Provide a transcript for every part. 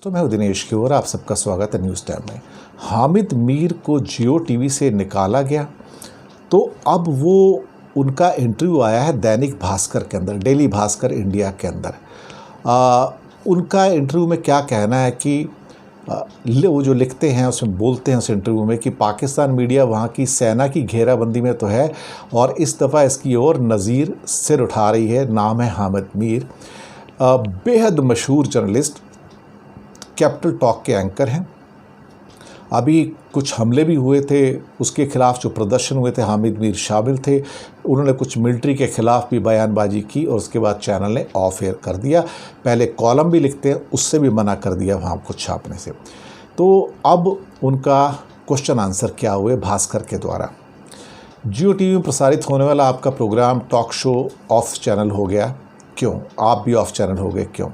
तो मैं हूं दिनेश की और आप सबका स्वागत है न्यूज़ टाइम में। हामिद मीर को जियो टीवी से निकाला गया तो अब वो उनका इंटरव्यू आया है दैनिक भास्कर के अंदर, डेली भास्कर इंडिया के अंदर। उनका इंटरव्यू में क्या कहना है कि वो जो लिखते हैं उसमें बोलते हैं उस इंटरव्यू में कि पाकिस्तान मीडिया वहाँ की सेना की घेराबंदी में तो है और इस दफ़ा इसकी ओर नज़ीर सिर उठा रही है। नाम है हामिद मीर, बेहद मशहूर जर्नलिस्ट, कैपिटल टॉक के एंकर हैं। अभी कुछ हमले भी हुए थे, उसके ख़िलाफ़ जो प्रदर्शन हुए थे हामिद मीर शामिल थे। उन्होंने कुछ मिलिट्री के ख़िलाफ़ भी बयानबाजी की और उसके बाद चैनल ने ऑफ एयर कर दिया। पहले कॉलम भी लिखते हैं, उससे भी मना कर दिया वहाँ कुछ छापने से। तो अब उनका क्वेश्चन आंसर क्या हुए भास्कर के द्वारा। जियो टीवी में प्रसारित होने वाला आपका programme talk show off channel हो गया, क्यों? आप भी ऑफ चैनल हो गए, क्यों?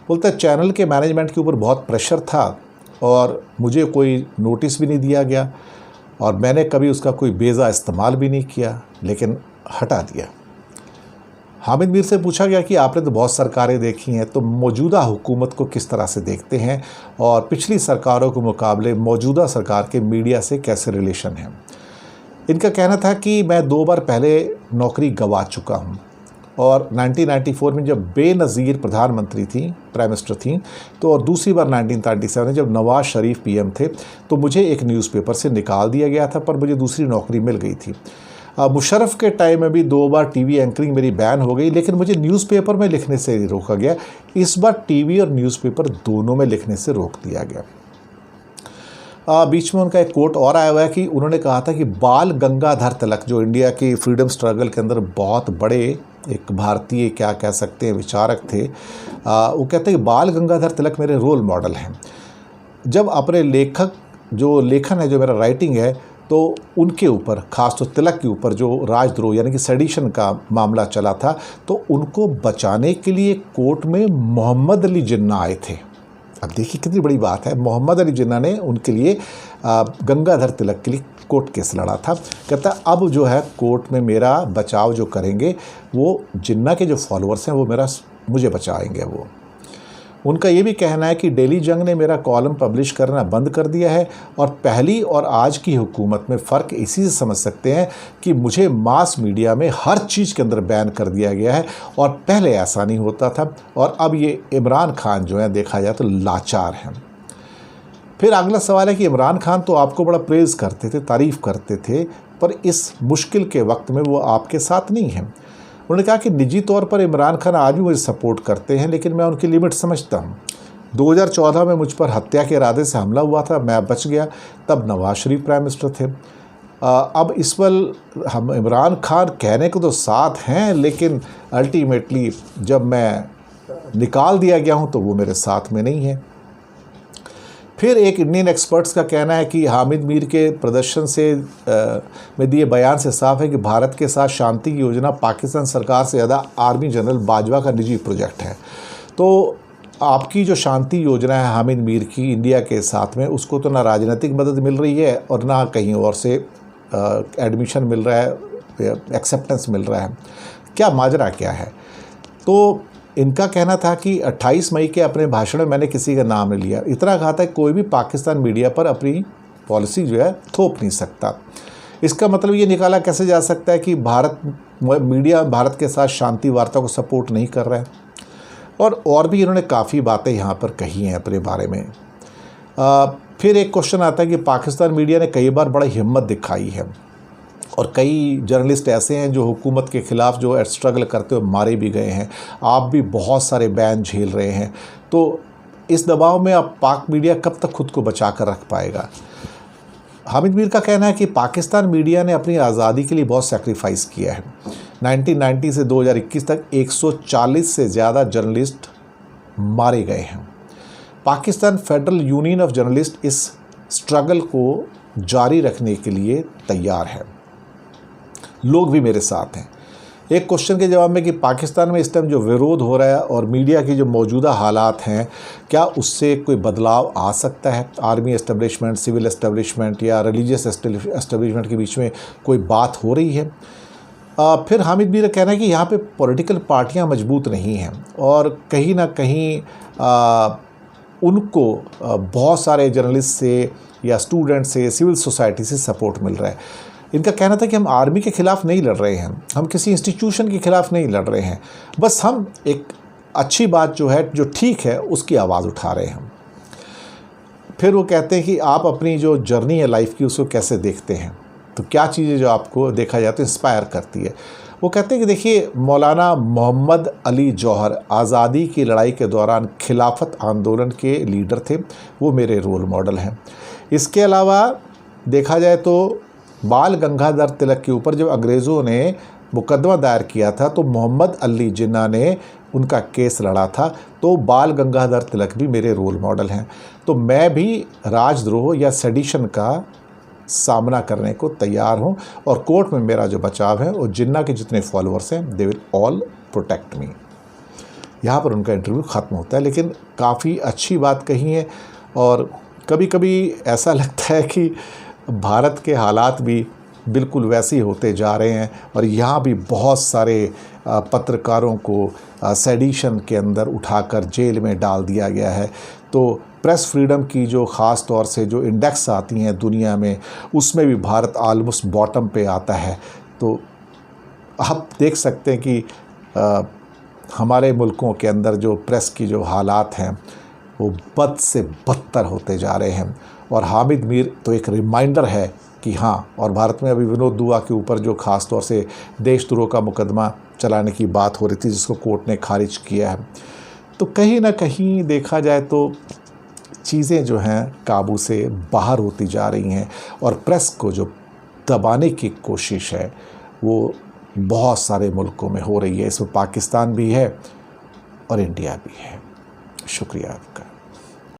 बोलता है चैनल के मैनेजमेंट के ऊपर बहुत प्रेशर था और मुझे कोई नोटिस भी नहीं दिया गया और मैंने कभी उसका कोई बेजा इस्तेमाल भी नहीं किया, लेकिन हटा दिया। हामिद मीर से पूछा गया कि आपने तो बहुत सरकारें देखी हैं, तो मौजूदा हुकूमत को किस तरह से देखते हैं और पिछली सरकारों के मुकाबले मौजूदा सरकार के मीडिया से कैसे रिलेशन हैं। इनका कहना था कि मैं 2 बार पहले नौकरी गंवा चुका हूँ और 1994 में जब बेनज़ीर प्रधानमंत्री थी, प्राइम मिनिस्टर थी, तो और दूसरी बार 1937 में जब नवाज़ शरीफ पीएम थे तो मुझे एक न्यूज़पेपर से निकाल दिया गया था, पर मुझे दूसरी नौकरी मिल गई थी। मुशर्रफ के टाइम में भी 2 बार टीवी एंकरिंग मेरी बैन हो गई, लेकिन मुझे न्यूज़पेपर में लिखने से रोका गया। इस बार टीवी और न्यूज़पेपर दोनों में लिखने से रोक दिया गया। बीच में उनका एक कोट और आया हुआ है कि उन्होंने कहा था कि बाल गंगाधर तिलक, जो इंडिया की फ्रीडम स्ट्रगल के अंदर बहुत बड़े एक भारतीय क्या कह सकते हैं विचारक थे, वो कहते हैं कि बाल गंगाधर तिलक मेरे रोल मॉडल हैं। जब अपने लेखक जो लेखन है, जो मेरा राइटिंग है, तो उनके ऊपर खासतौर तिलक के ऊपर जो राजद्रोह यानी कि सेडिशन का मामला चला था, तो उनको बचाने के लिए कोर्ट में मोहम्मद अली जिन्ना आए थे। अब देखिए कितनी बड़ी बात है, मोहम्मद अली जिन्ना ने उनके लिए गंगाधर तिलक के लिए कोर्ट केस लड़ा था। कहता अब जो है कोर्ट में मेरा बचाव जो करेंगे वो जिन्ना के जो फॉलोअर्स हैं वो मुझे बचाएंगे। वो उनका ये भी कहना है कि डेली जंग ने मेरा कॉलम पब्लिश करना बंद कर दिया है और पहली और आज की हुकूमत में फ़र्क इसी से समझ सकते हैं कि मुझे मास मीडिया में हर चीज़ के अंदर बैन कर दिया गया है और पहले ऐसा नहीं होता था और अब ये इमरान खान जो है देखा जाए तो लाचार हैं। फिर अगला सवाल है कि इमरान खान तो आपको बड़ा प्रेज़ करते थे, तारीफ़ करते थे, पर इस मुश्किल के वक्त में वो आपके साथ नहीं हैं। उन्होंने कहा कि निजी तौर पर इमरान खान आज भी मुझे सपोर्ट करते हैं, लेकिन मैं उनकी लिमिट समझता हूँ। 2014 में मुझ पर हत्या के इरादे से हमला हुआ था, मैं बच गया, तब नवाज शरीफ प्राइम मिनिस्टर थे। अब इस पल हम इमरान खान कहने को तो साथ हैं, लेकिन अल्टीमेटली जब मैं निकाल दिया गया हूँ तो वो मेरे साथ में नहीं है। फिर एक इंडियन एक्सपर्ट्स का कहना है कि हामिद मीर के प्रदर्शन से में दिए बयान से साफ है कि भारत के साथ शांति की योजना पाकिस्तान सरकार से ज़्यादा आर्मी जनरल बाजवा का निजी प्रोजेक्ट है। तो आपकी जो शांति योजना है हामिद मीर की इंडिया के साथ में, उसको तो ना राजनीतिक मदद मिल रही है और ना कहीं और से एडमिशन मिल रहा है, एक्सेप्टेंस मिल रहा है। क्या माजरा क्या है? तो इनका कहना था कि 28 मई के अपने भाषण में मैंने किसी का नाम नहीं लिया। इतना कहा था कि कोई भी पाकिस्तान मीडिया पर अपनी पॉलिसी जो है थोप नहीं सकता। इसका मतलब ये निकाला कैसे जा सकता है कि मीडिया भारत के साथ शांति वार्ता को सपोर्ट नहीं कर रहा है। और भी इन्होंने काफ़ी बातें यहाँ पर कही हैं अपने बारे में। फिर एक क्वेश्चन आता है कि पाकिस्तान मीडिया ने कई बार बड़ा हिम्मत दिखाई है और कई जर्नलिस्ट ऐसे हैं जो हुकूमत के ख़िलाफ़ जो स्ट्रगल करते हुए मारे भी गए हैं। आप भी बहुत सारे बैन झेल रहे हैं, तो इस दबाव में अब पाक मीडिया कब तक खुद को बचा कर रख पाएगा? हामिद मीर का कहना है कि पाकिस्तान मीडिया ने अपनी आज़ादी के लिए बहुत सेक्रीफाइस किया है। 1990 से 2021 तक 140 से ज़्यादा जर्नलिस्ट मारे गए हैं। Pakistan federal union of journalist इस स्ट्रगल को जारी रखने के लिए तैयार है। लोग भी मेरे साथ हैं। एक क्वेश्चन के जवाब में कि पाकिस्तान में इस टाइम जो विरोध हो रहा है और मीडिया की जो मौजूदा हालात हैं, क्या उससे कोई बदलाव आ सकता है? आर्मी एस्टेब्लिशमेंट, सिविल एस्टेब्लिशमेंट या रिलीजियस एस्टेब्लिशमेंट के बीच में कोई बात हो रही है? फिर हामिद मीर का कहना है कि यहाँ पे पॉलिटिकल पार्टियाँ मजबूत नहीं हैं और कहीं ना कहीं उनको बहुत सारे जर्नलिस्ट से या स्टूडेंट से, सिविल सोसाइटी से सपोर्ट मिल रहा है। इनका कहना था कि हम आर्मी के ख़िलाफ़ नहीं लड़ रहे हैं, हम किसी इंस्टीट्यूशन के ख़िलाफ़ नहीं लड़ रहे हैं, बस हम एक अच्छी बात जो है, जो ठीक है, उसकी आवाज़ उठा रहे हैं। फिर वो कहते हैं कि आप अपनी जो जर्नी है लाइफ की, उसको कैसे देखते हैं, तो क्या चीज़ें जो आपको देखा जाए तो इंस्पायर करती है। वो कहते हैं कि देखिए, मौलाना मोहम्मद अली जौहर आज़ादी की लड़ाई के दौरान खिलाफत आंदोलन के लीडर थे, वो मेरे रोल मॉडल हैं। इसके अलावा देखा जाए तो बाल गंगाधर तिलक के ऊपर जब अंग्रेज़ों ने मुकदमा दायर किया था तो मोहम्मद अली जिन्ना ने उनका केस लड़ा था, तो बाल गंगाधर तिलक भी मेरे रोल मॉडल हैं। तो मैं भी राजद्रोह या सेडिशन का सामना करने को तैयार हूं, और कोर्ट में मेरा जो बचाव है, और जिन्ना के जितने फॉलोअर्स हैं, they will all protect me. यहाँ पर उनका इंटरव्यू ख़त्म होता है, लेकिन काफ़ी अच्छी बात कही है। और कभी कभी ऐसा लगता है कि भारत के हालात भी बिल्कुल वैसे ही होते जा रहे हैं, और यहाँ भी बहुत सारे पत्रकारों को सेडिशन के अंदर उठाकर जेल में डाल दिया गया है। तो प्रेस फ्रीडम की जो ख़ास तौर से जो इंडेक्स आती हैं दुनिया में, उसमें भी भारत ऑलमोस्ट बॉटम पे आता है। तो आप देख सकते हैं कि हमारे मुल्कों के अंदर जो प्रेस की जो हालात हैं, वो बद से बदतर होते जा रहे हैं। और हामिद मीर तो एक रिमाइंडर है कि हाँ, और भारत में अभी विनोद दुआ के ऊपर जो ख़ास तौर से देशद्रोह का मुकदमा चलाने की बात हो रही थी, जिसको कोर्ट ने खारिज किया है, तो कहीं ना कहीं देखा जाए तो चीज़ें जो हैं काबू से बाहर होती जा रही हैं, और प्रेस को जो दबाने की कोशिश है वो बहुत सारे मुल्कों में हो रही है। इसमें पाकिस्तान भी है और इंडिया भी है। शुक्रिया आपका।